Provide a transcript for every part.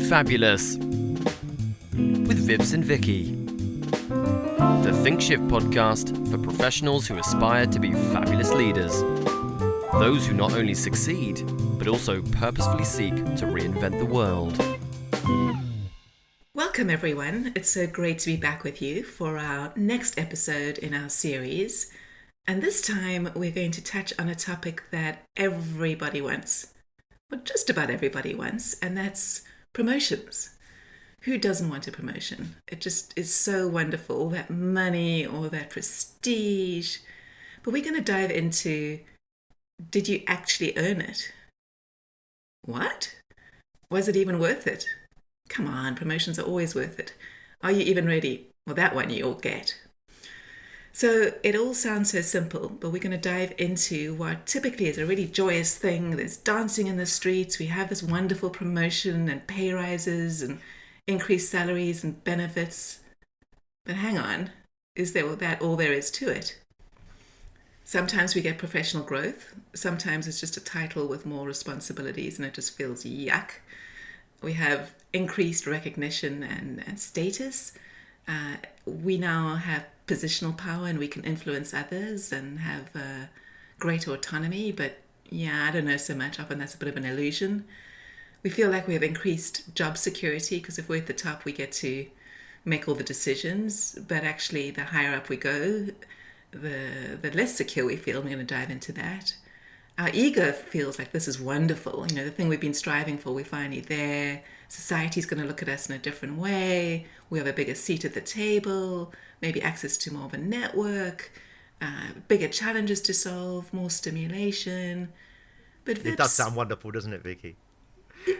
Fabulous with Vibs and Vicky. The ThinqShift podcast for professionals who aspire to be fabulous leaders. Those who not only succeed, but also purposefully seek to reinvent the world. Welcome everyone. It's so great to be back with you for our next episode in our series. And this time we're going to touch on a topic that everybody wants. Well, just about everybody wants, and that's promotions. Who doesn't want a promotion? It just is so wonderful, all that money, all that prestige. But we're going to dive into, did you actually earn it? What? Was it even worth it? Come on, promotions are always worth it. Are you even ready? Well, that one you'll get. So it all sounds so simple, but we're going to dive into what typically is a really joyous thing. There's dancing in the streets. We have this wonderful promotion and pay rises and increased salaries and benefits. But hang on, is that all there is to it? Sometimes we get professional growth. Sometimes it's just a title with more responsibilities and it just feels yuck. We have increased recognition and status. We now have positional power and we can influence others and have greater autonomy. But yeah, I don't know so much. Often that's a bit of an illusion. We feel like we have increased job security because if we're at the top, we get to make all the decisions. But actually, the higher up we go, the less secure we feel. We're going to dive into that. Our ego feels like this is wonderful. You know, the thing we've been striving for, we're finally there. Society's going to look at us in a different way. We have a bigger seat at the table, maybe access to more of a network, bigger challenges to solve, more stimulation. But it does sound wonderful, doesn't it, Vicky?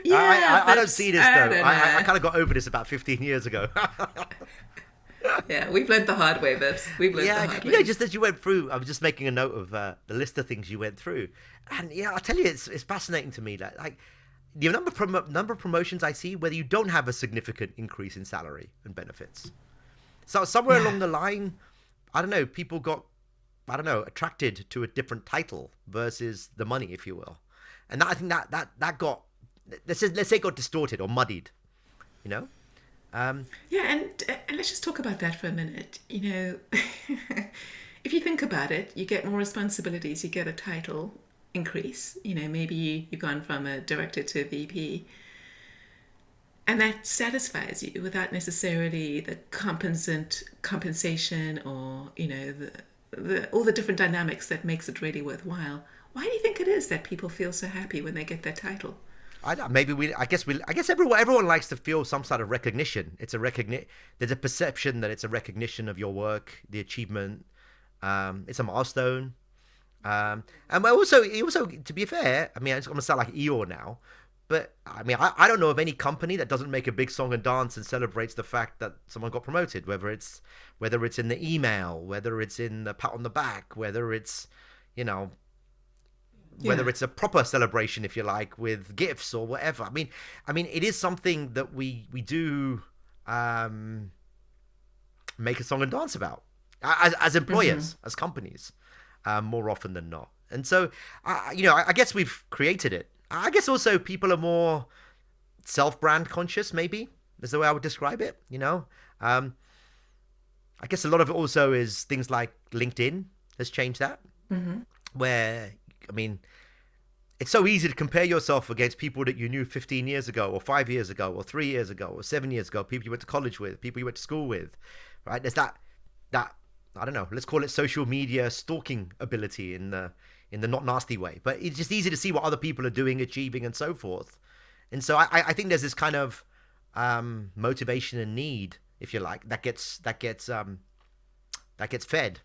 Yeah, I don't see this though. I kind of got over this about 15 years ago. Yeah, we've learned the hard way, Vips. We've learned the hard way. Yeah, just as you went through, I was just making a note of the list of things you went through, and yeah, I'll tell you, it's fascinating to me that like the number of promotions I see, whether you don't have a significant increase in salary and benefits. So somewhere along the line, I don't know, people got, attracted to a different title versus the money, if you will, and I think that got, let's say, got distorted or muddied, you know. And let's just talk about that for a minute. You know, if you think about it, you get more responsibilities, you get a title increase. You know, maybe you've gone from a director to a VP, and that satisfies you without necessarily the compensation or, you know, the all the different dynamics that makes it really worthwhile. Why do you think it is that people feel so happy when they get that title? I guess everyone likes to feel some sort of recognition. There's a perception that it's a recognition of your work, the achievement. It's a milestone. And also, to be fair, I mean, it's going to sound like Eeyore now, but I mean, I don't know of any company that doesn't make a big song and dance and celebrates the fact that someone got promoted, whether it's in the email, whether it's in the pat on the back, whether it's, you know, whether it's a proper celebration, if you like, with gifts or whatever. I mean, it is something that we do make a song and dance about as employers, as companies, more often than not. And so, I guess we've created it. I guess also people are more self-brand conscious, maybe, is the way I would describe it, you know. I guess a lot of it also is things like LinkedIn has changed that, where, I mean, it's so easy to compare yourself against people that you knew 15 years ago or 5 years ago or 3 years ago or 7 years ago, people you went to college with, people you went to school with, right? There's that I don't know, let's call it social media stalking ability in the not nasty way, but it's just easy to see what other people are doing, achieving, and so forth. And so I think there's this kind of motivation and need, if you like, that gets fed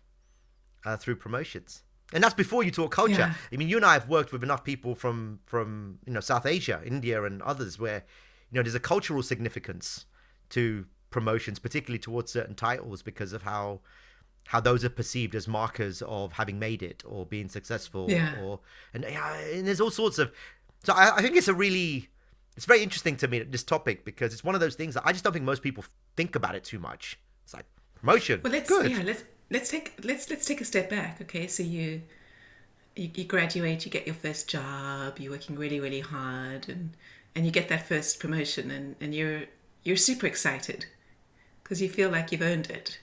through promotions. And that's before you talk culture. Yeah. I mean, you and I have worked with enough people from South Asia, India, and others where, there's a cultural significance to promotions, particularly towards certain titles, because of how those are perceived as markers of having made it or being successful. Yeah. And there's all sorts of. So I think it's very interesting to me, this topic, because it's one of those things that I just don't think most people think about it too much. It's like promotion. Well, let's take a step back. Okay, so you graduate, you get your first job, you're working really, really hard, and you get that first promotion, and you're super excited because you feel like you've earned it.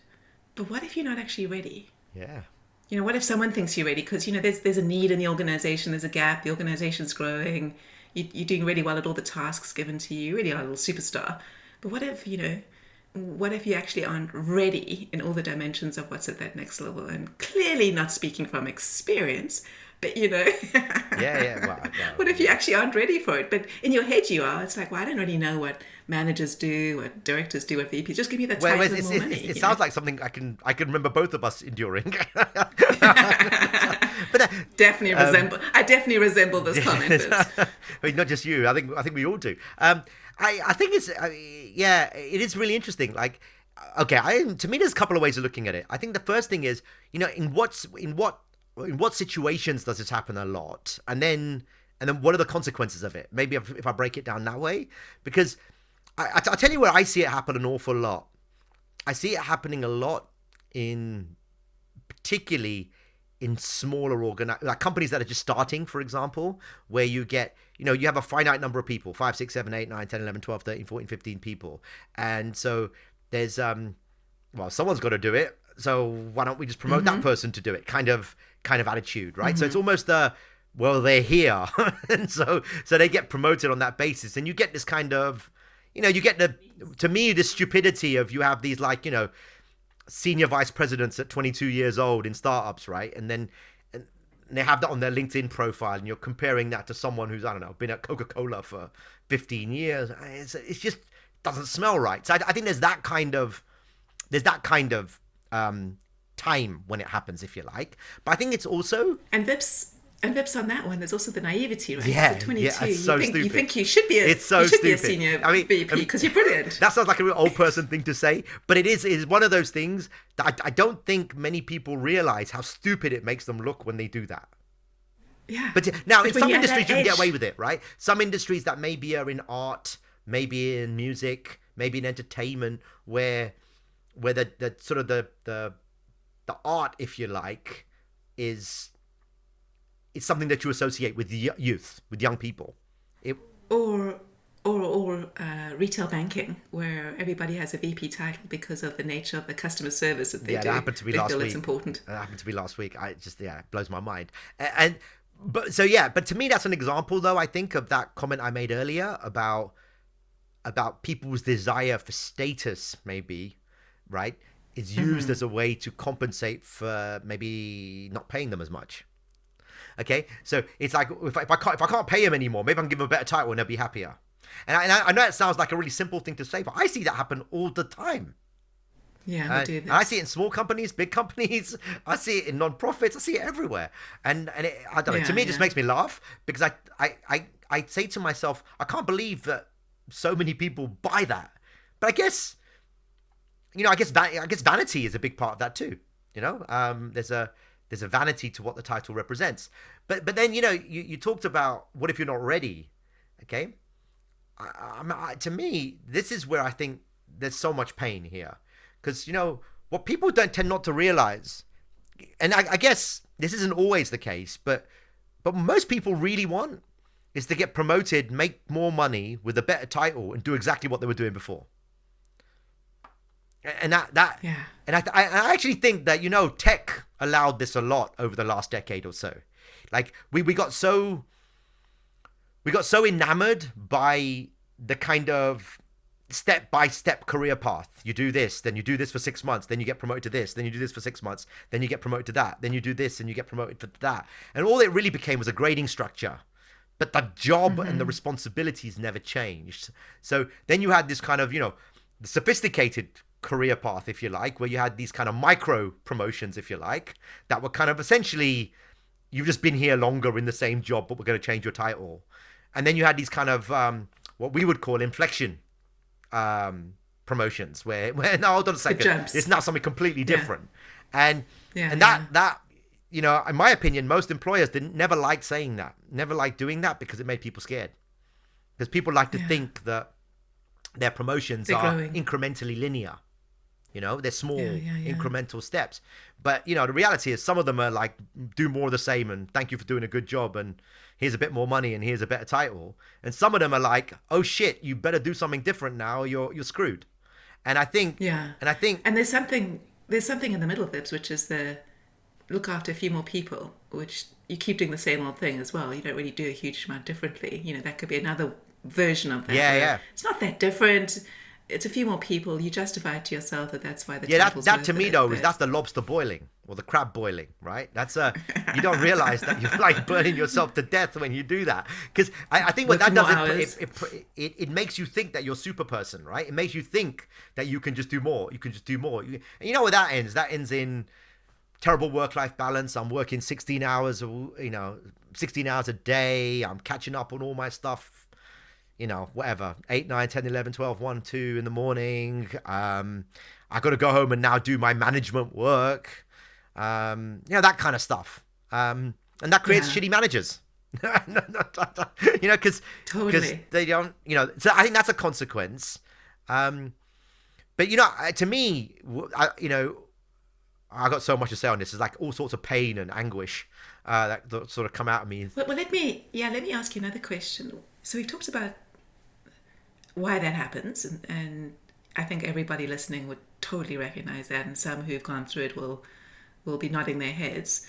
But what if you're not actually ready? Yeah. What if someone thinks you're ready? Because, there's a need in the organization, there's a gap, the organization's growing, you're doing really well at all the tasks given to you, you really are a little superstar. But what if you actually aren't ready in all the dimensions of what's at that next level? And clearly not speaking from experience, but Yeah. Well, what if you actually aren't ready for it? But in your head you are. It's like, well, I don't really know what managers do, what directors do, what VPs. Just give me the title and more money. It sounds like something I can remember both of us enduring. But definitely I definitely resemble this comment. I mean, not just you. I think we all do. I think it is really interesting. Like, okay, to me, there's a couple of ways of looking at it. I think the first thing is, in what situations does this happen a lot, and then what are the consequences of it? Maybe if I break it down that way, because I'll tell you where I see it happen an awful lot. I see it happening a lot particularly in smaller like companies that are just starting, for example, where you get, you have a finite number of people, 5, 6, 7, 8, 9, 10, 11, 12, 13, 14, 15 people. And so there's, someone's got to do it. So why don't we just promote that person to do it? Kind of attitude, right? So it's almost they're here. And so they get promoted on that basis. And you get this kind of, you get to me, the stupidity of, you have these like, senior vice presidents at 22 years old in startups, right? And they have that on their LinkedIn profile, and you're comparing that to someone who's, I don't know, been at Coca-Cola for 15 years. It's just doesn't smell right. So I think there's that kind of time when it happens, if you like. But I think it's also And Vips on that one, there's also the naivety, right? Yeah, so 22, yeah, it's so stupid. You think you should be a senior VP because you're brilliant. That sounds like a real old person thing to say, but it is one of those things that I don't think many people realize how stupid it makes them look when they do that. Yeah. But now, in some industries, you can get away with it, right? Some industries that maybe are in art, maybe in music, maybe in entertainment, where the sort of the art, if you like, is something that you associate with youth, with young people. Or retail banking, where everybody has a VP title because of the nature of the customer service that they do. Yeah, that happened to me last week. It's important. That happened to me last week. It blows my mind. But to me, that's an example, though, I think, of that comment I made earlier about people's desire for status, maybe, right, is used as a way to compensate for maybe not paying them as much. Okay, so it's like, if I can't pay him anymore, maybe I can give him a better title and they'll be happier. And I know it sounds like a really simple thing to say, but I see that happen all the time. Yeah, we do this. And I see it in small companies, big companies. I see it in non-profits. I see it everywhere. And I don't know. To me, it just makes me laugh, because I say to myself, I can't believe that so many people buy that. But I guess vanity is a big part of that too. There's a vanity to what the title represents. But then, you talked about, what if you're not ready? Okay. To me, this is where I think there's so much pain here. Because, what people tend not to realize, and I guess this isn't always the case, but most people really want is to get promoted, make more money with a better title, and do exactly what they were doing before. And yeah. And I actually think that, tech allowed this a lot over the last decade or so. Like, we got so enamored by the kind of step-by-step career path. You do this, then you do this for 6 months, then you get promoted to this, then you do this for 6 months, then you get promoted to that, then you do this and you get promoted to that. And all it really became was a grading structure. But the job and the responsibilities never changed. So then you had this kind of, the sophisticated career path, if you like, where you had these kind of micro promotions, if you like, that were kind of essentially, you've just been here longer in the same job, but we're going to change your title. And then you had these kind of what we would call inflection promotions, where no, hold on a second, it's now something completely different. And that in my opinion, most employers never liked saying that, never liked doing that, because it made people scared. Because people like to think that their promotions are incrementally linear. They're small Yeah. incremental steps. But the reality is some of them are like, do more of the same and thank you for doing a good job and here's a bit more money and here's a better title. And some of them are like, oh shit, you better do something different now, or you're screwed. And I think Yeah. and I think And there's something in the middle of this, which is the look after a few more people, which you keep doing the same old thing as well. You don't really do a huge amount differently. That could be another version of that. Yeah. It's not that different. It's a few more people. You justify it to yourself that's why the Yeah, title's that worth to me it, though but- that's the lobster boiling or the crab boiling, right? That's you don't realize that you're like burning yourself to death when you do that. Because I think what that Working does, more it makes you think that you're super person, right? It makes you think that you can just do more. You can just do more. And you know where that ends? That ends in terrible work-life balance. I'm working 16 hours, 16 hours a day. I'm catching up on all my stuff. Whatever, 8, 9, 10, 11, 12, 1, 2 in the morning. I got to go home and now do my management work. That kind of stuff. And that creates shitty managers. Because Totally. they don't, so I think that's a consequence. But, to me, I got so much to say on this. It's like all sorts of pain and anguish that sort of come out of me. Well, let me ask you another question. So we've talked about why that happens, and I think everybody listening would totally recognize that, and some who've gone through it will be nodding their heads.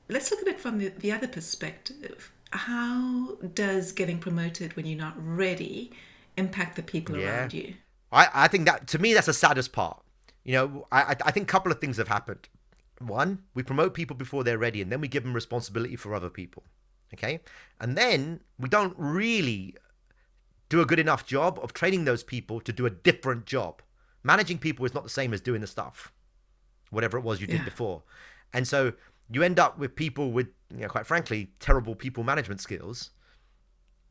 Let's look at it from the other perspective. How does getting promoted when you're not ready impact the people around you? I think that, to me, that's the saddest part. I think a couple of things have happened. One, we promote people before they're ready, and then we give them responsibility for other people. Okay? And then we don't really do a good enough job of training those people to do a different job. Managing people is not the same as doing the stuff, whatever it was you did before. And so you end up with people with, quite frankly, terrible people management skills,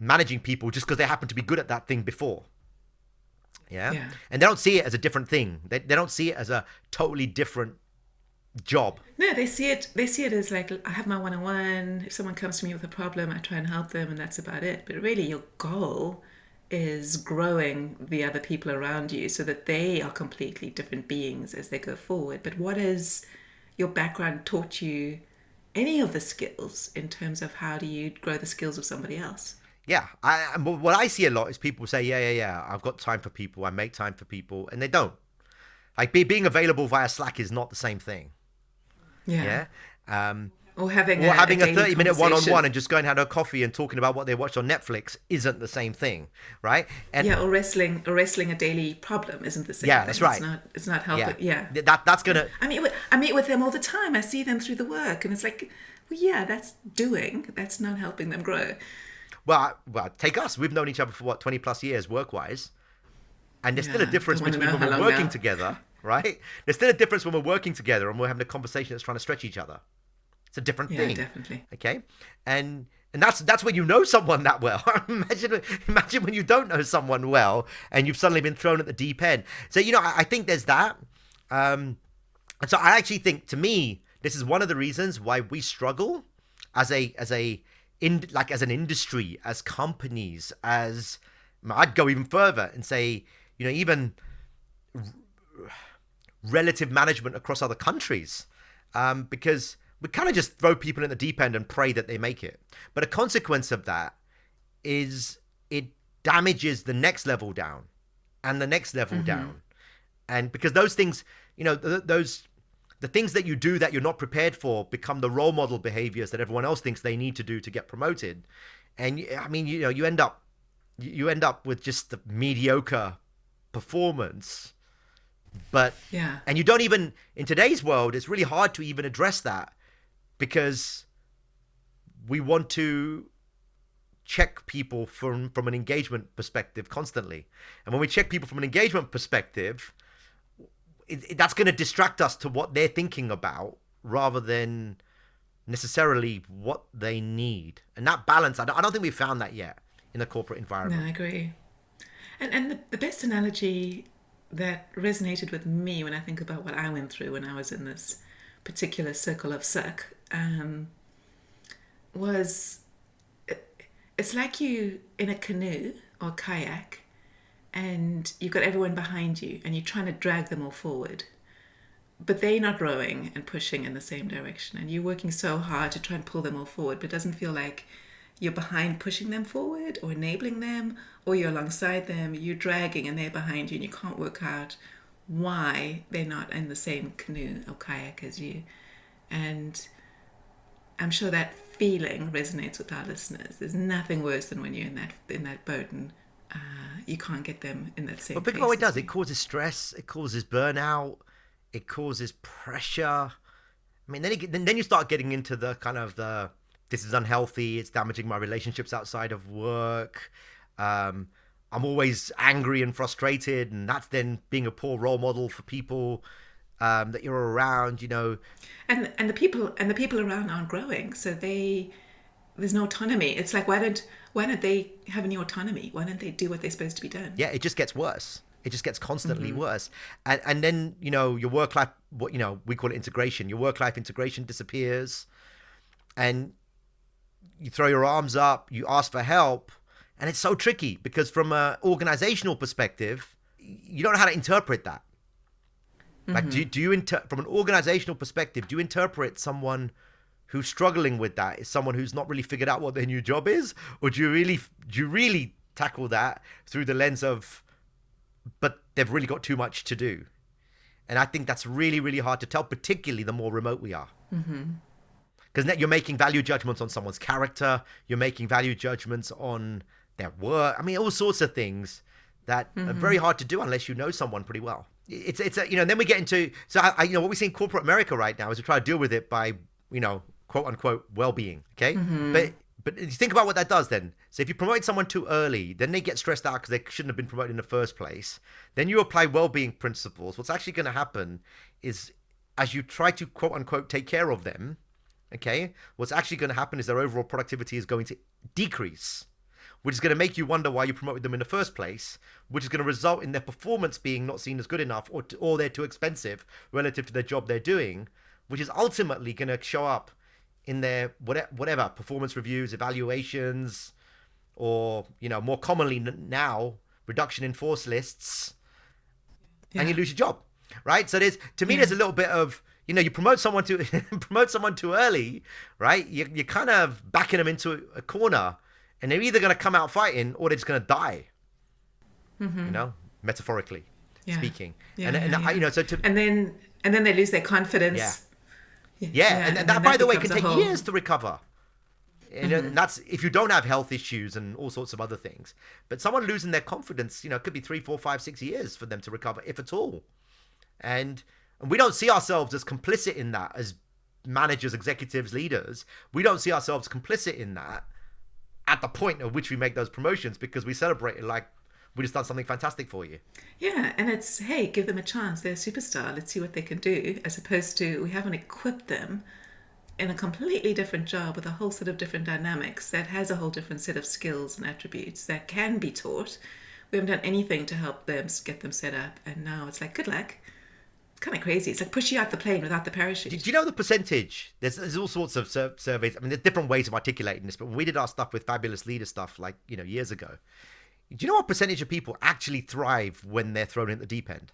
managing people just because they happen to be good at that thing before. Yeah. And they don't see it as a different thing. They don't see it as a totally different job. No, they see it as like, I have my one-on-one. If someone comes to me with a problem, I try and help them, and that's about it. But really, your goal is growing the other people around you so that they are completely different beings as they go forward. But what has your background taught you any of the skills in terms of how do you grow the skills of somebody else? Yeah, what I see a lot is people say, yeah, I've got time for people, I make time for people, and they don't. Like being available via Slack is not the same thing. Yeah. Or having a 30-minute one-on-one and just going to have a coffee and talking about what they watched on Netflix isn't the same thing, right? And or wrestling a daily problem isn't the same. Yeah, thing. that's right. It's not helping. Yeah. That's gonna. I meet with them all the time. I see them through the work, and it's like, well, yeah, that's doing. That's not helping them grow. Well, take us. We've known each other for 20 plus years, work-wise, and there's still a difference between when we're working together, right? There's still a difference when we're working together and we're having a conversation that's trying to stretch each other. It's a different thing. Yeah, definitely. Okay, and that's when you know someone that well. Imagine when you don't know someone well and you've suddenly been thrown at the deep end. So I think there's that. And so I actually think, to me, this is one of the reasons why we struggle as an industry, as companies, I'd go even further and say, even relative management across other countries, because we kind of just throw people in the deep end and pray that they make it. But a consequence of that is it damages the next level down and the next level down. And because those things, the things that you do that you're not prepared for become the role model behaviors that everyone else thinks they need to do to get promoted. And you end up with just the mediocre performance. But and you don't even, in today's world, it's really hard to even address that, because we want to check people from an engagement perspective constantly. And when we check people from an engagement perspective, that's going to distract us to what they're thinking about rather than necessarily what they need. And that balance, I don't think we've found that yet in the corporate environment. No, I agree. And the best analogy that resonated with me when I think about what I went through when I was in this particular circle of suck was, it's like you in a canoe or kayak, and you've got everyone behind you and you're trying to drag them all forward, but they're not rowing and pushing in the same direction, and you're working so hard to try and pull them all forward, but it doesn't feel like you're behind pushing them forward or enabling them, or you're alongside them, you're dragging and they're behind you, and you can't work out why they're not in the same canoe or kayak as you. And I'm sure that feeling resonates with our listeners. There's nothing worse than when you're in that boat and you can't get them in that same Well, place. think about what it does. It causes stress. It causes burnout. It causes pressure. I mean, then you start getting into the kind of this is unhealthy. It's damaging my relationships outside of work. I'm always angry and frustrated, and that's then being a poor role model for people that you're around. And the people around aren't growing, so there's no autonomy. It's like, why don't they have any autonomy? Why don't they do what they're supposed to be done? Yeah, it just gets worse. It just gets constantly worse. And then, your work life, we call it integration. Your work life integration disappears, and you throw your arms up, you ask for help. And it's so tricky because from an organizational perspective, you don't know how to interpret that. Like, do you from an organizational perspective, do you interpret someone who's struggling with that as someone who's not really figured out what their new job is? Or do you really tackle that through the lens of, but they've really got too much to do? And I think that's really, really hard to tell, particularly the more remote we are. Because you're making value judgments on someone's character. You're making value judgments on their work. I mean, all sorts of things that are very hard to do unless you know someone pretty well. It's and then we get into, so what we see in corporate America right now is we try to deal with it by, quote unquote, well-being. Okay. But you think about what that does then. So if you promote someone too early, then they get stressed out because they shouldn't have been promoted in the first place. Then you apply well-being principles. What's actually going to happen is, as you try to quote unquote take care of them, okay, what's actually going to happen is their overall productivity is going to decrease, which is going to make you wonder why you promoted them in the first place, which is going to result in their performance being not seen as good enough, or they're too expensive relative to the job they're doing, which is ultimately going to show up in their whatever performance reviews, evaluations, or more commonly now, reduction in force lists, and you lose your job, right? So there's a little bit of, you promote someone too early, right? You're kind of backing them into a corner, and they're either going to come out fighting or they're just going to die, metaphorically speaking. And then they lose their confidence. And that, by the way, can take years to recover. And that's if you don't have health issues and all sorts of other things. But someone losing their confidence, it could be 3, 4, 5, 6 years for them to recover, if at all. And we don't see ourselves as complicit in that as managers, executives, leaders. We don't see ourselves complicit in that at the point at which we make those promotions, because we celebrate it like we just done something fantastic for you. Yeah, and it's, hey, give them a chance. They're a superstar. Let's see what they can do, as opposed to we haven't equipped them in a completely different job with a whole set of different dynamics that has a whole different set of skills and attributes that can be taught. We haven't done anything to help them get them set up, and now it's like, good luck. It's kind of crazy. It's like pushing out the plane without the parachute. Do you know the percentage? There's all sorts of surveys. I mean, there's different ways of articulating this, but when we did our stuff with Fabulous Leader stuff, like, years ago, do you know what percentage of people actually thrive when they're thrown in the deep end?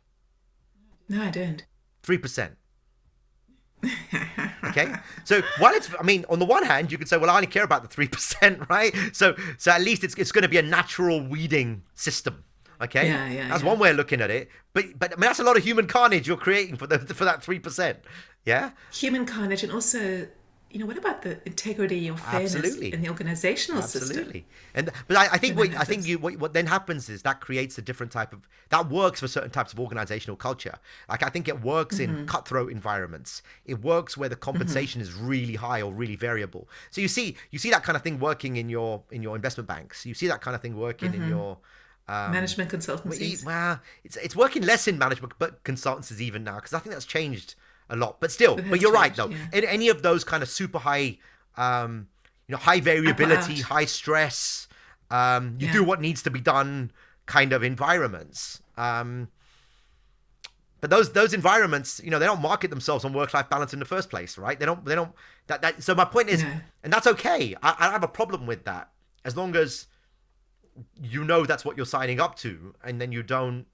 No, I don't. 3%. Okay, so while on the one hand, you could say, well, I only care about the 3%, right? So at least it's going to be a natural weeding system. Okay, that's one way of looking at it. But that's a lot of human carnage you're creating for that 3%. Yeah, human carnage, and also, what about the integrity or fairness in the organizational system? But I think what then happens is that creates a different type of, that works for certain types of organizational culture. Like, I think it works in cutthroat environments. It works where the compensation is really high or really variable. So you see that kind of thing working in your investment banks. You see that kind of thing working in your management consultancies. Well, it's working less in management, but consultancies even now, because I think that's changed a lot. But still, you're right though. Yeah. In any of those kind of super high, high variability, high stress, you do what needs to be done kind of environments. But those environments, they don't market themselves on work-life balance in the first place, right? They don't. So my point is, and that's okay. I don't have a problem with that, as long as you know that's what you're signing up to, and then you don't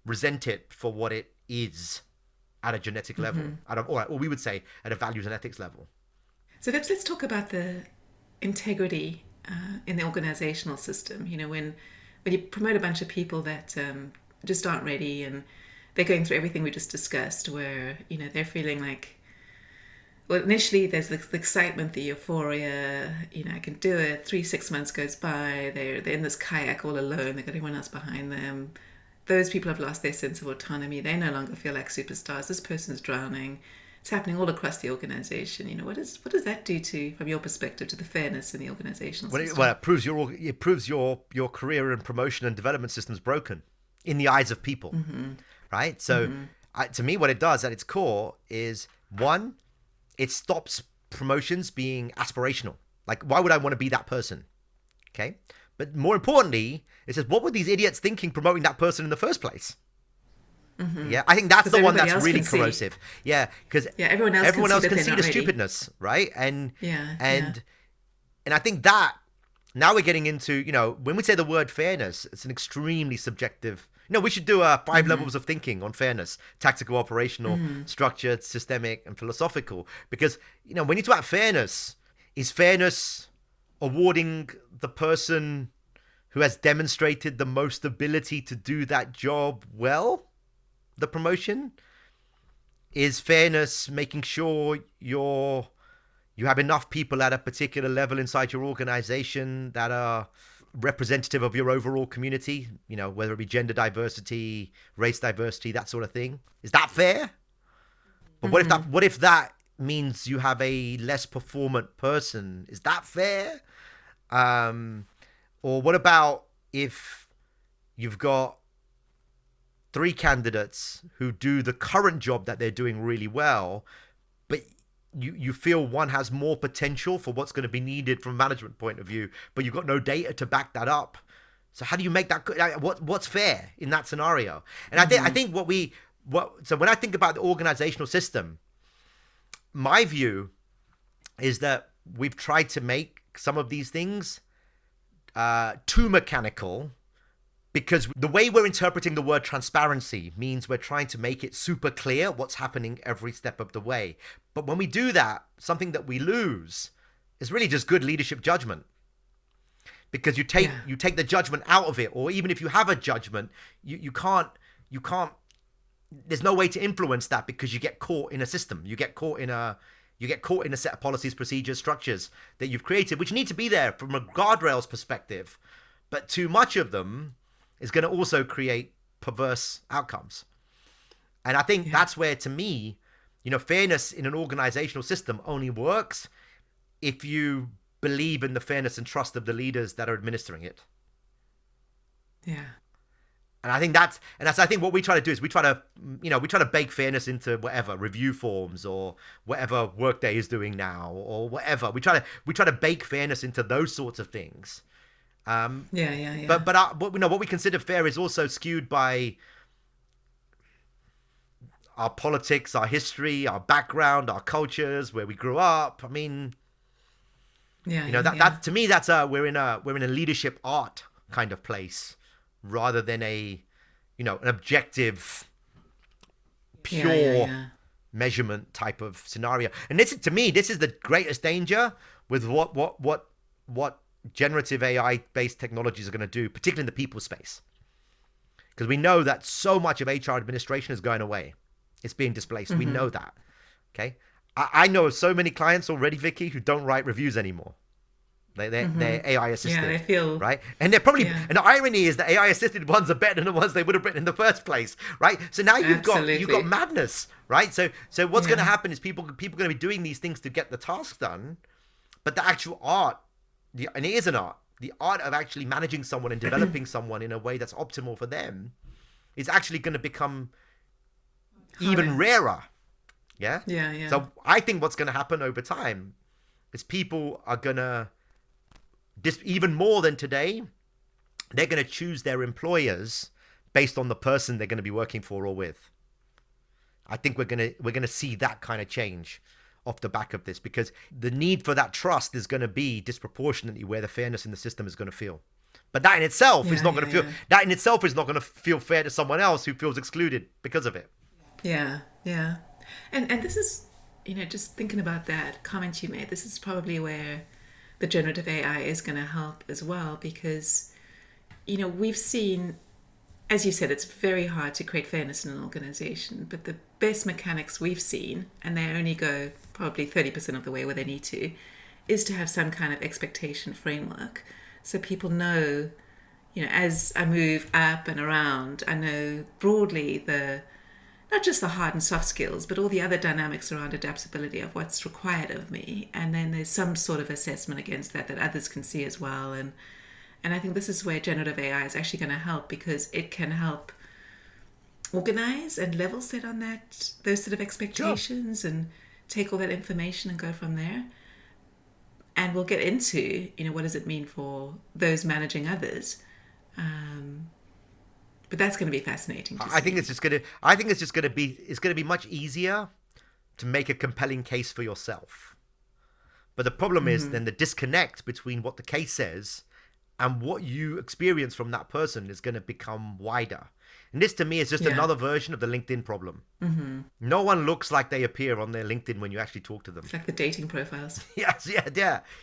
resent it for what it is at a genetic level, or we would say at a values and ethics level. So let's talk about the integrity in the organizational system. You know, when you promote a bunch of people that just aren't ready, and they're going through everything we just discussed, where, you know, they're feeling like, well, initially there's the excitement, the euphoria, you know, I can do it. 6 months goes by, they're in this kayak all alone, they've got everyone else behind them. Those people have lost their sense of autonomy. They no longer feel like superstars. This person's drowning. It's happening all across the organization. You know, what does that do to, from your perspective, to the fairness in the organizational system? Well, it proves your career and promotion and development system's broken in the eyes of people, right? So, to me, what it does at its core is, one, it stops promotions being aspirational. Like, why would I want to be that person? Okay. But more importantly, it says, what were these idiots thinking promoting that person in the first place? Yeah, I think that's the one that's really corrosive. Yeah, because everyone else can see the stupidness, right? And I think that now we're getting into, you know, when we say the word fairness, it's an extremely subjective. You know, we should do 5 levels of thinking on fairness: tactical, operational, structured, systemic, and philosophical. Because, you know, when you talk about fairness, is fairness awarding the person who has demonstrated the most ability to do that job well the promotion? Is fairness making sure you have enough people at a particular level inside your organization that are representative of your overall community, you know, whether it be gender diversity, race diversity, that sort of thing? Is that fair? But what if that means you have a less performant person? Is that fair? Or what about if you've got 3 candidates who do the current job that they're doing really well, but you feel one has more potential for what's going to be needed from a management point of view, but you've got no data to back that up? So how do you make that? What's fair in that scenario? And I think so when I think about the organizational system, my view is that we've tried to make some of these things too mechanical, because the way we're interpreting the word transparency means we're trying to make it super clear what's happening every step of the way. But when we do that, something that we lose is really just good leadership judgment. Because you take the judgment out of it, or even if you have a judgment, you can't there's no way to influence that, because you get caught in a system. You get caught in a set of policies, procedures, structures that you've created, which need to be there from a guardrails perspective. But too much of them is going to also create perverse outcomes. And I think that's where, to me, you know, fairness in an organizational system only works if you believe in the fairness and trust of the leaders that are administering it. Yeah. And I think that's I think what we try to do is we try to bake fairness into whatever review forms or whatever Workday is doing now or whatever. We try to bake fairness into those sorts of things. But you know, what we consider fair is also skewed by our politics, our history, our background, our cultures, where we grew up. I mean, that to me, that's we're in a leadership art kind of place, rather than an objective, pure measurement type of scenario. And this is the greatest danger with what generative AI based technologies are going to do, particularly in the people space, because we know that so much of HR administration is going away. It's being displaced. We know that. Okay. I know of so many clients already, Vicky, who don't write reviews anymore. They're AI assisted. Yeah, they feel right, and they're probably. And the irony is that AI assisted ones are better than the ones they would have written in the first place, right? So now you've got madness, right? So what's going to happen is people are going to be doing these things to get the task done, but the actual art, and it is an art, the art of actually managing someone and developing someone in a way that's optimal for them, is actually going to become even rarer. Yeah. So I think what's going to happen over time is people are going to, even more than today, they're going to choose their employers based on the person they're going to be working for or with. I think we're going to see that kind of change off the back of this, because the need for that trust is going to be disproportionately where the fairness in the system is going to feel. But that in itself is not going to feel. yeah. That in itself is not going to feel fair to someone else who feels excluded because of it. Yeah, yeah. And this is, just thinking about that comment you made, this is probably where the generative AI is going to help as well, because, we've seen, as you said, it's very hard to create fairness in an organization, but the best mechanics we've seen, and they only go probably 30% of the way where they need to, is to have some kind of expectation framework. So people know, as I move up and around, I know broadly not just the hard and soft skills, but all the other dynamics around adaptability of what's required of me. And then there's some sort of assessment against that others can see as well. And I think this is where generative AI is actually going to help, because it can help organize and level set on those sort of expectations, sure, and take all that information and go from there. And we'll get into, what does it mean for those managing others. But that's going to be fascinating to see. I think it's just going to be much easier to make a compelling case for yourself. But the problem is then the disconnect between what the case says and what you experience from that person is going to become wider. And this, to me, is just another version of the LinkedIn problem. Mm-hmm. No one looks like they appear on their LinkedIn when you actually talk to them. It's like the dating profiles. Yes,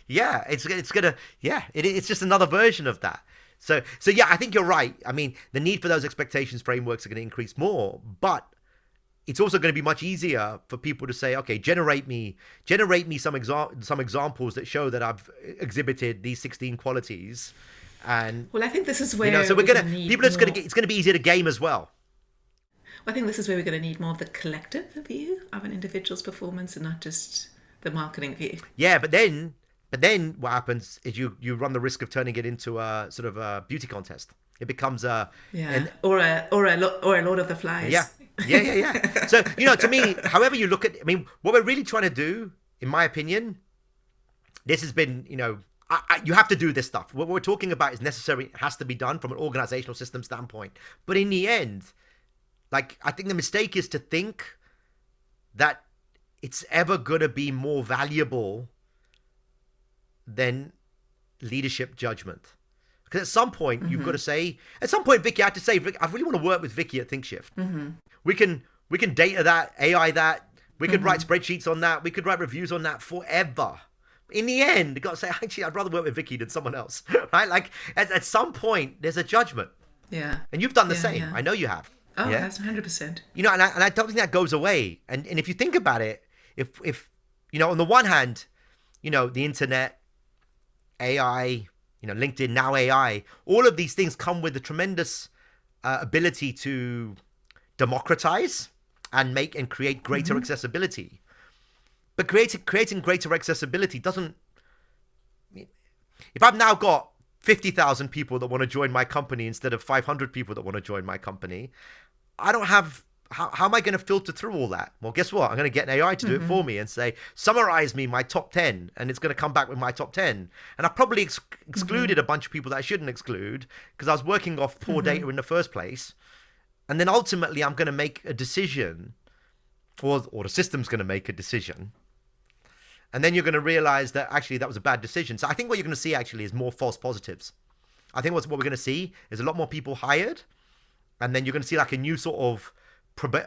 yeah. It's just another version of that. So yeah, I think you're right. I mean, the need for those expectations frameworks are going to increase more, but it's also going to be much easier for people to say, okay, generate me some examples that show that I've exhibited these 16 qualities. And well, I think this is where so it's going to be easier to game as well. I think this is where we're going to need more of the collective view of an individual's performance and not just the marketing view. Yeah, but then what happens is you run the risk of turning it into a sort of a beauty contest. It becomes or a Lord of the Flies. Yeah. So to me, however you look at, I mean, what we're really trying to do, in my opinion, this has been, you have to do this stuff. What we're talking about is necessary. It has to be done from an organizational system standpoint. But in the end, like, I think the mistake is to think that it's ever going to be more valuable than leadership judgment. Because at some point, you've got to say, Vicky, I have to say, I really want to work with Vicky at ThinqShift. Mm-hmm. We can data that, AI that, we could write spreadsheets on that, we could write reviews on that forever. In the end, you've got to say, actually, I'd rather work with Vicky than someone else, right? Like, at some point, there's a judgment. Yeah. And you've done the same. Yeah. I know you have. Oh, that's 100%. And I don't think that goes away. And if you think about it, if on the one hand, the internet, AI, LinkedIn, now AI, all of these things come with a tremendous ability to democratize and create greater accessibility. But creating greater accessibility doesn't... If I've now got 50,000 people that want to join my company instead of 500 people that want to join my company, I don't have... How am I going to filter through all that? Well, guess what? I'm going to get an AI to do it for me and say, summarize me my top 10, and it's going to come back with my top 10. And I probably excluded a bunch of people that I shouldn't exclude because I was working off poor data in the first place. And then ultimately, I'm going to make a decision, or the system's going to make a decision. And then you're going to realize that actually that was a bad decision. So I think what you're going to see actually is more false positives. I think what we're going to see is a lot more people hired. And then you're going to see like a new sort of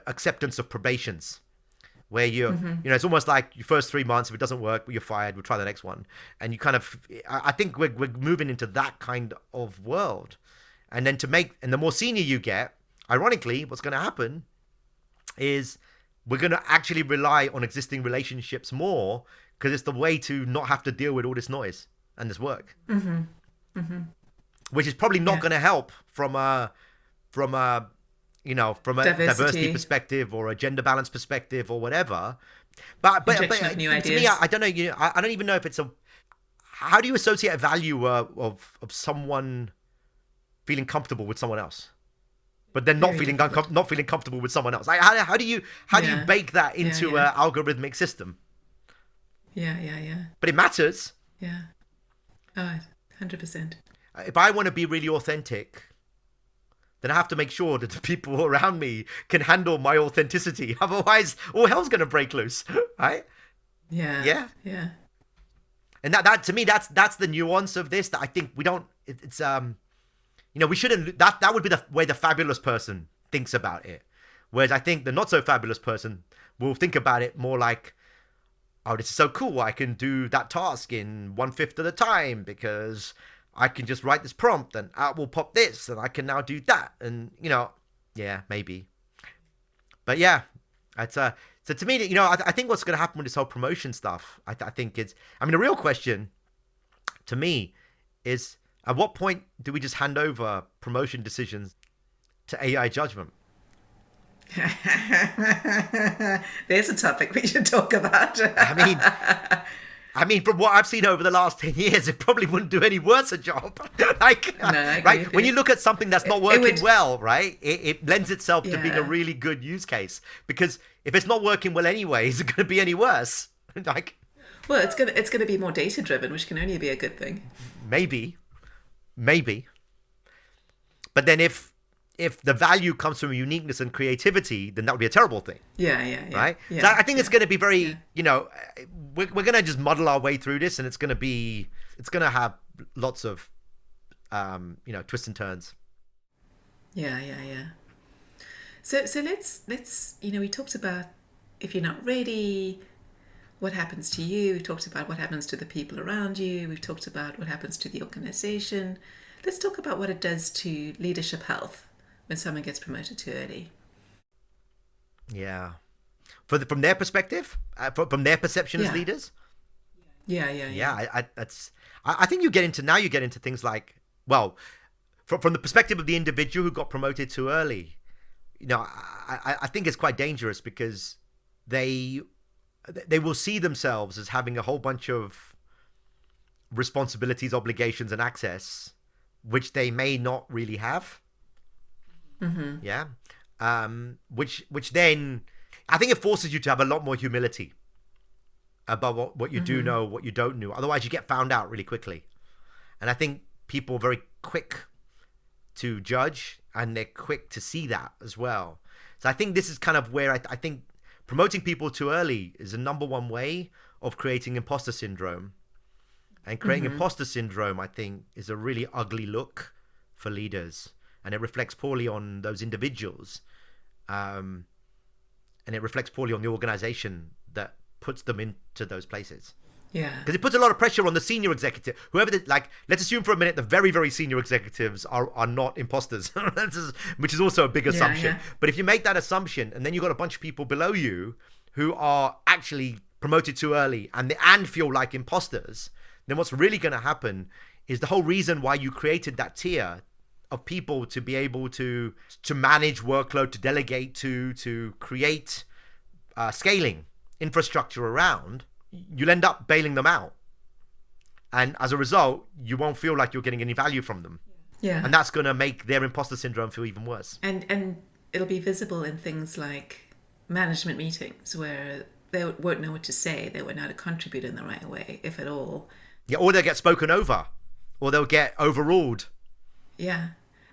acceptance of probations where it's almost like your first 3 months, if it doesn't work, you're fired, we'll try the next one. And you kind of, I think we're moving into that kind of world. And then the more senior you get, ironically, what's going to happen is we're going to actually rely on existing relationships more because it's the way to not have to deal with all this noise and this work. Which is probably not going to help from a diversity perspective or a gender balance perspective or whatever. But of new ideas. To me, I don't know. I don't even know if it's how do you associate a value of someone feeling comfortable with someone else, but then not feeling comfortable with someone else? Like, how do you bake that into an algorithmic system? Yeah. But it matters. Yeah. Oh, 100%. If I want to be really authentic, then I have to make sure that the people around me can handle my authenticity. Otherwise, all hell's going to break loose, right? Yeah. And that to me, that's the nuance of this that I think we don't. It's we shouldn't, that would be the way the fabulous person thinks about it. Whereas I think the not so fabulous person will think about it more like, oh, this is so cool. I can do that task in 1/5 of the time because I can just write this prompt and out will pop this and I can now do that. And, yeah, maybe. But yeah, it's so to me, I think what's going to happen with this whole promotion stuff, I think the real question to me is, at what point do we just hand over promotion decisions to AI judgment? There's a topic we should talk about. From what I've seen over the last 10 years, it probably wouldn't do any worse a job. Right? When you look at something that's not working well, right, it lends itself to being a really good use case. Because if it's not working well anyway, is it going to be any worse? Well, it's gonna be more data driven, which can only be a good thing. Maybe. But then if the value comes from uniqueness and creativity, then that would be a terrible thing. Yeah. Right? Yeah, so I think it's going to be very, we're going to just muddle our way through this, and it's going to have lots of, twists and turns. Yeah. So let's, we talked about if you're not ready, what happens to you. We've talked about what happens to the people around you. We've talked about what happens to the organization. Let's talk about what it does to leadership health when someone gets promoted too early. Yeah. From their perspective, from their perception as leaders. Yeah. I think you get into things like, well, from the perspective of the individual who got promoted too early, I think it's quite dangerous because they will see themselves as having a whole bunch of responsibilities, obligations, and access, which they may not really have. Mm-hmm. Yeah. Which then, I think it forces you to have a lot more humility about what you do know, what you don't know. Otherwise, you get found out really quickly. And I think people are very quick to judge, and they're quick to see that as well. So I think this is kind of where I think promoting people too early is the number one way of creating imposter syndrome. And creating imposter syndrome, I think, is a really ugly look for leaders. And it reflects poorly on those individuals. And it reflects poorly on the organization that puts them into those places. Yeah. Because it puts a lot of pressure on the senior executive. Let's assume for a minute the very, very senior executives are not imposters, which is also a big assumption. Yeah. But if you make that assumption and then you've got a bunch of people below you who are actually promoted too early and feel like imposters, then what's really going to happen is the whole reason why you created that tier of people to be able to manage workload, to delegate to create scaling infrastructure around, you'll end up bailing them out. And as a result, you won't feel like you're getting any value from them. Yeah. And that's going to make their imposter syndrome feel even worse. And it'll be visible in things like management meetings where they won't know what to say. They won't know how to contribute in the right way, if at all. Yeah, or they'll get spoken over, or they'll get overruled. Yeah.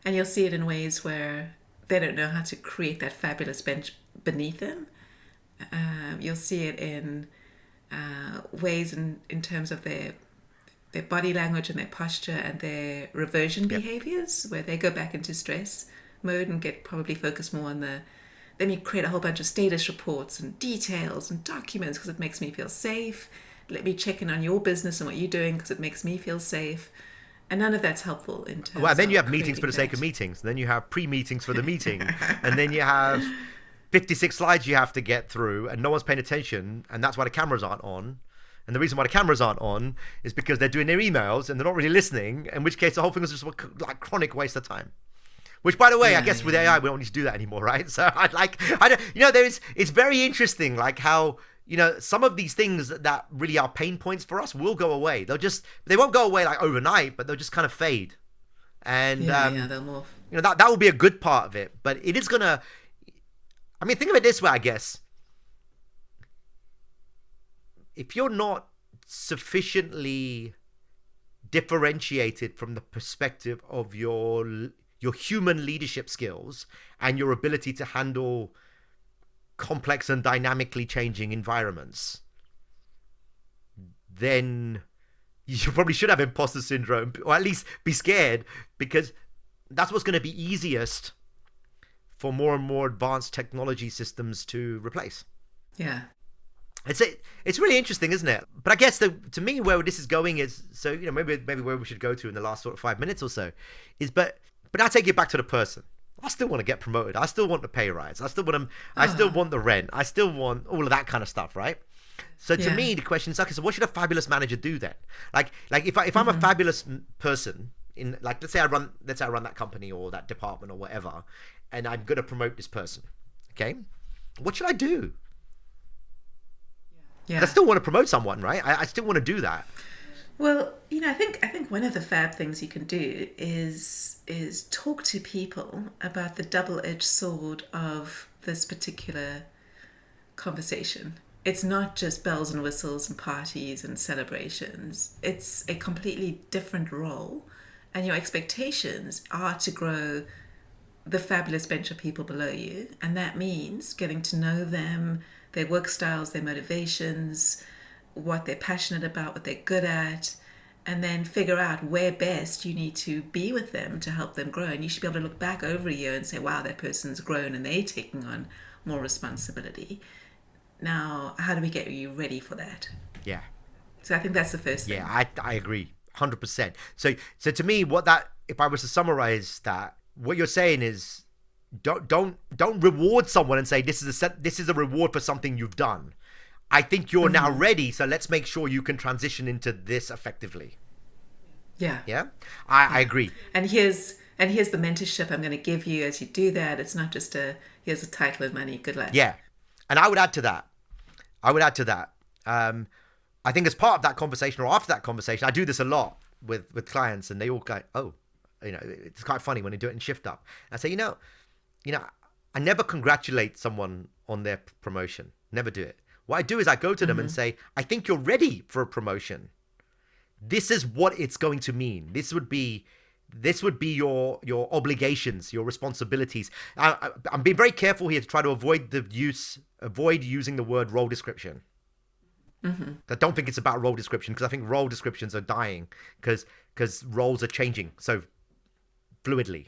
And you'll see it in ways where they don't know how to create that fabulous bench beneath them. You'll see it in ways in terms of their body language and their posture and their reversion behaviors, where they go back into stress mode and get probably focused more on let me create a whole bunch of status reports and details and documents because it makes me feel safe. Let me check in on your business and what you're doing because it makes me feel safe. And none of that's helpful in terms Well, and then you have of meetings for the sake of creating meetings. And then you have pre-meetings for the meeting. And then you have 56 slides you have to get through and no one's paying attention. And that's why the cameras aren't on. And the reason why the cameras aren't on is because they're doing their emails and they're not really lining, in which case the whole thing was just like chronic waste of time. Which, by the way, I guess with AI, we don't need to do that anymore, right? So it's very interesting, like how, some of these things that really are pain points for us will go away. They won't go away like overnight, but they'll just kind of fade. And, they'll morph. That will be a good part of it, but it is going to, think of it this way, I guess. If you're not sufficiently differentiated from the perspective of your human leadership skills and your ability to handle complex and dynamically changing environments, then you probably should have imposter syndrome, or at least be scared, because that's what's going to be easiest for more and more advanced technology systems to replace. Yeah. It's really interesting, isn't it? But I guess to me, where this is going is, so, you know, maybe where we should go to in the last sort of 5 minutes or so is, but I take it back to the person. I still want to get promoted. I still want the pay rise. I still want the rent. I still want all of that kind of stuff, right? So to me, the question is, okay, so what should a fabulous manager do then? Like if I'm a fabulous person in, like, let's say I run that company or that department or whatever, and I'm going to promote this person, okay? What should I do? Yeah. I still want to promote someone, right? I still want to do that. Well, you know, I think one of the fab things you can do is talk to people about the double-edged sword of this particular conversation. It's not just bells and whistles and parties and celebrations. It's a completely different role, and your expectations are to grow the fabulous bench of people below you, and that means getting to know them, their work styles, their motivations, what they're passionate about, what they're good at, and then figure out where best you need to be with them to help them grow. And you should be able to look back over a year and say, wow, that person's grown and they're taking on more responsibility. Now, how do we get you ready for that? Yeah. So I think that's the first thing. Yeah, I agree 100%. So to me, if I was to summarize that, what you're saying is, don't reward someone and say this is a reward for something you've done. I think you're now ready, so let's make sure you can transition into this effectively. Yeah. Yeah? I agree. And here's the mentorship I'm going to give you as you do that. It's not just here's a title and money, good luck. Yeah. And I would add to that. I think as part of that conversation or after that conversation, I do this a lot with clients, and they all go, oh, you know, it's quite funny when they do it in Shift Up. I say, you know, I never congratulate someone on their promotion. Never do it. What I do is I go to them and say, I think you're ready for a promotion. This is what it's going to mean. This would be your obligations, your responsibilities. I'm being very careful here to try to avoid using the word role description. I don't think it's about role description, because I think role descriptions are dying because roles are changing so fluidly.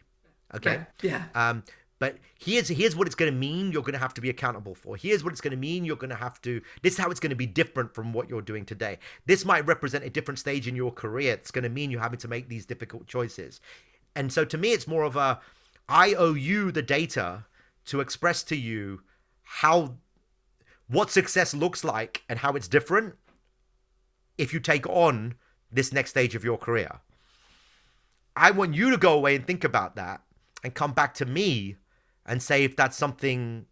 Okay. Yeah. But here's what it's going to mean you're going to have to be accountable for. Here's what it's going to mean you're going to have to... This is how it's going to be different from what you're doing today. This might represent a different stage in your career. It's going to mean you're having to make these difficult choices. And so to me, it's more of I owe you the data to express to you what success looks like and how it's different if you take on this next stage of your career. I want you to go away and think about that and come back to me and say if that's something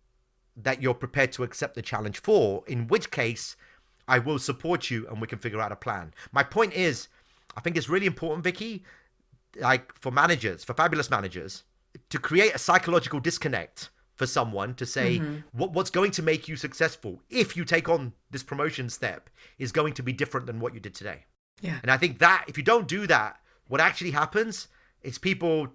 that you're prepared to accept the challenge for, in which case I will support you and we can figure out a plan. My point is, I think it's really important, Vicky, like for fabulous managers, to create a psychological disconnect for someone to say what's going to make you successful if you take on this promotion step is going to be different than what you did today. Yeah. And I think that if you don't do that, what actually happens is people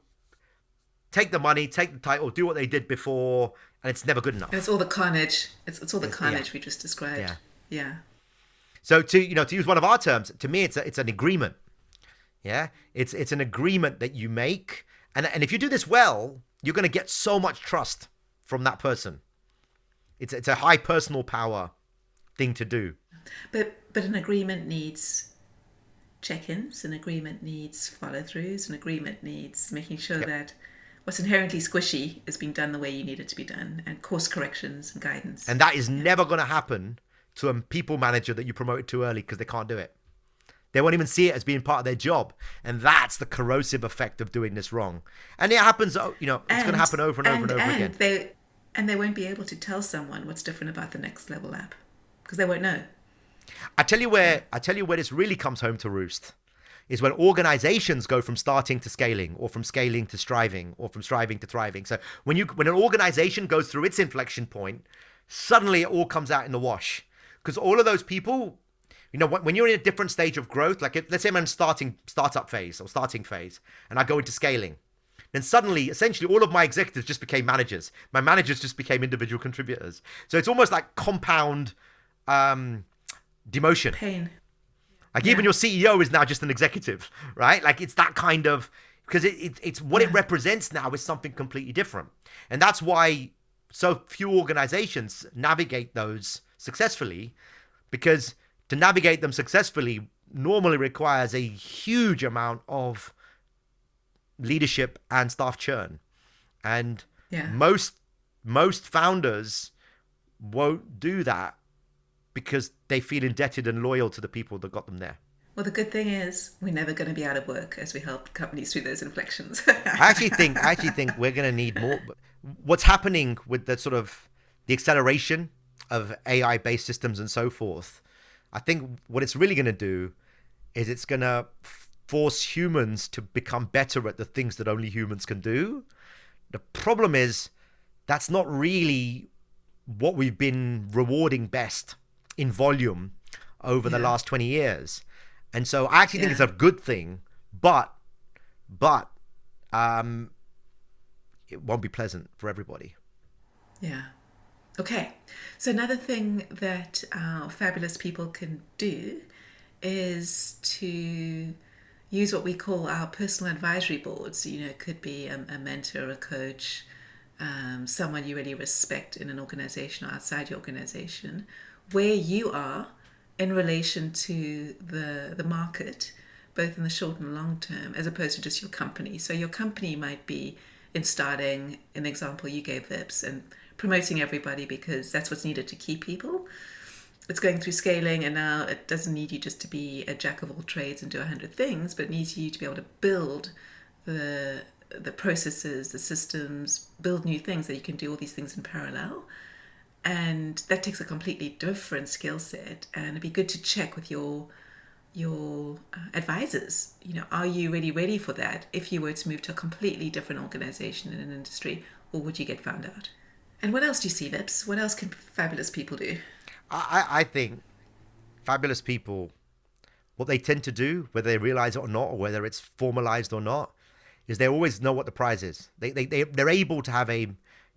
take the money, take the title, do what they did before, and it's never good enough. And it's all the carnage. It's all the carnage we just described. Yeah. So to use one of our terms, to me, it's an agreement. Yeah, it's an agreement that you make, and if you do this well, you're going to get so much trust from that person. It's a high personal power thing to do. But an agreement needs check-ins, an agreement needs follow-throughs, an agreement needs making sure that what's inherently squishy is being done the way you need it to be done, and course corrections and guidance. And that is never going to happen to a people manager that you promoted too early, because they can't do it. They won't even see it as being part of their job. And that's the corrosive effect of doing this wrong. And it happens, it's going to happen over and over and over again. They won't be able to tell someone what's different about the next level app, because they won't know. I tell you where this really comes home to roost is when organizations go from starting to scaling, or from scaling to striving, or from striving to thriving. So when an organization goes through its inflection point, suddenly it all comes out in the wash. Because all of those people, when you're in a different stage of growth, like let's say I'm in startup phase or starting phase, and I go into scaling, then suddenly, essentially, all of my executives just became managers. My managers just became individual contributors. So it's almost like compound demotion. Pain. Like even your CEO is now just an executive, right? Like it's that kind of because it's what it represents now is something completely different. And that's why so few organizations navigate those successfully, because to navigate them successfully normally requires a huge amount of leadership and staff churn. And most founders won't do that because they feel indebted and loyal to the people that got them there. Well, the good thing is we're never going to be out of work as we help companies through those inflections. I actually think we're going to need more. What's happening with the sort of the acceleration of AI-based systems and so forth, I think what it's really going to do is it's going to force humans to become better at the things that only humans can do. The problem is that's not really what we've been rewarding best in volume over the last 20 years. And so I actually think it's a good thing, but it won't be pleasant for everybody. Yeah. Okay. So another thing that our fabulous people can do is to use what we call our personal advisory boards. You know, it could be a mentor, a coach, someone you really respect in an organization or outside your organization, where you are in relation to the market, both in the short and long term, as opposed to just your company. So your company might be in starting, in the example you gave, Vips, and promoting everybody because that's what's needed to keep people. It's going through scaling, and now it doesn't need you just to be a jack of all trades and do 100 things, but it needs you to be able to build the processes, the systems, build new things that you can do all these things in parallel. And that takes a completely different skill set, and it'd be good to check with your advisors. You know, are you really ready for that if you were to move to a completely different organization in an industry, or would you get found out? And what else do you see, Vips? What else can fabulous people do? I think fabulous people, what they tend to do, whether they realize it or not, or whether it's formalized or not, is they always know what the prize is. They're able to have a,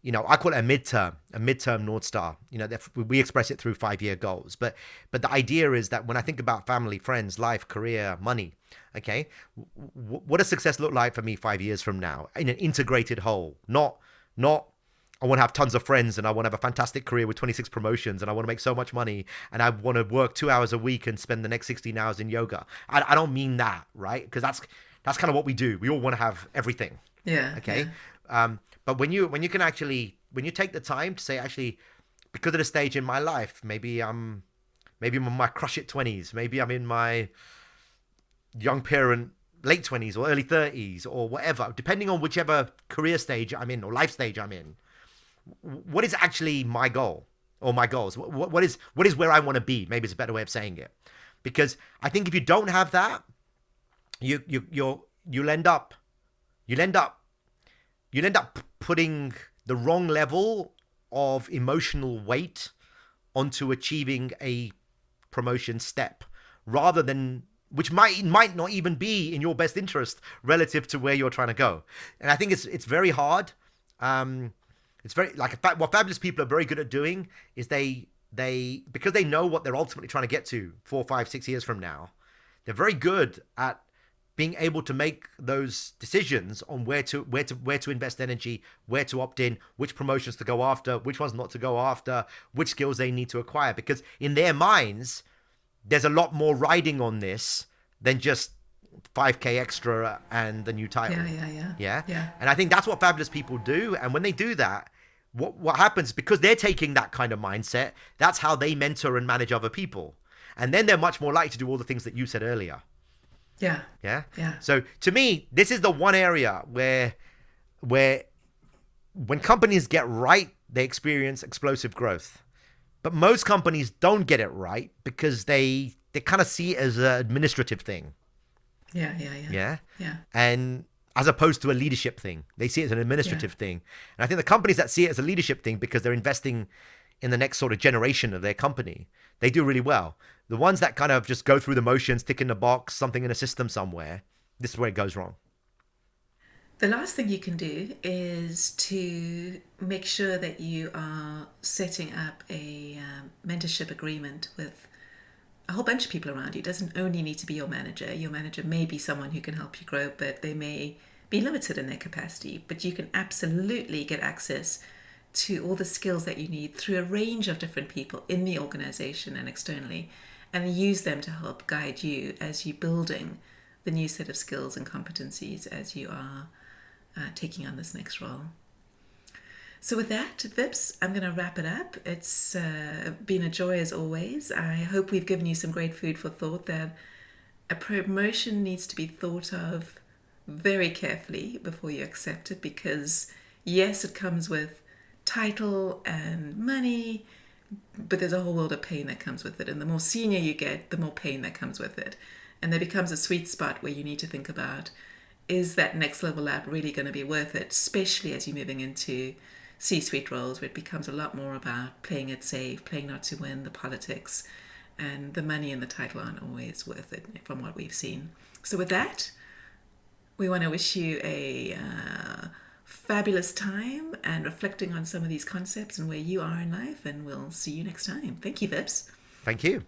you know, I call it a midterm North Star. You know, we express it through 5-year goals. But the idea is that when I think about family, friends, life, career, money, okay, what does success look like for me 5 years from now in an integrated whole? Not I want to have tons of friends and I want to have a fantastic career with 26 promotions and I want to make so much money and I want to work 2 hours a week and spend the next 16 hours in yoga. I don't mean that, right? Because that's kind of what we do. We all want to have everything. Yeah. Okay. Yeah. But when you can actually, when you take the time to say, actually, because of the stage in my life, maybe I'm in my crush it 20s, maybe I'm in my young parent late 20s or early 30s or whatever, depending on whichever career stage I'm in or life stage I'm in. What is actually my goal or my goals? What is where I want to be? Maybe it's a better way of saying it, because I think if you don't have that, you'll end up putting the wrong level of emotional weight onto achieving a promotion step, rather than, which might not even be in your best interest relative to where you're trying to go. And I think it's very hard. It's very, like, what fabulous people are very good at doing is they because they know what they're ultimately trying to get to 4, 5, 6 years from now, they're very good at being able to make those decisions on where to invest energy, where to opt in, which promotions to go after, which ones not to go after, which skills they need to acquire. Because in their minds, there's a lot more riding on this than just 5K extra and the new title. Yeah. And I think that's what fabulous people do. And when they do that, what happens, because they're taking that kind of mindset, that's how they mentor and manage other people. And then they're much more likely to do all the things that you said earlier. Yeah. So to me, this is the one area where when companies get right, they experience explosive growth. But most companies don't get it right because they kind of see it as an administrative thing. Yeah. And as opposed to a leadership thing, they see it as an administrative thing. And I think the companies that see it as a leadership thing because they're investing in the next sort of generation of their company, they do really well. The ones that kind of just go through the motions, tick in the box, something in a system somewhere, this is where it goes wrong. The last thing you can do is to make sure that you are setting up a mentorship agreement with a whole bunch of people around you. It doesn't only need to be your manager. Your manager may be someone who can help you grow, but they may be limited in their capacity, but you can absolutely get access to all the skills that you need through a range of different people in the organization and externally, and use them to help guide you as you're building the new set of skills and competencies as you are taking on this next role. So with that, Vips, I'm going to wrap it up. It's been a joy as always. I hope we've given you some great food for thought, that a promotion needs to be thought of very carefully before you accept it, because yes, it comes with title and money, but there's a whole world of pain that comes with it. And the more senior you get, the more pain that comes with it. And there becomes a sweet spot where you need to think about, is that next level up really going to be worth it, especially as you're moving into C-suite roles, where it becomes a lot more about playing it safe, playing not to win, the politics, and the money and the title aren't always worth it from what we've seen. So with that, we want to wish you a fabulous time and reflecting on some of these concepts and where you are in life, and we'll see you next time. Thank you, Vips. Thank you.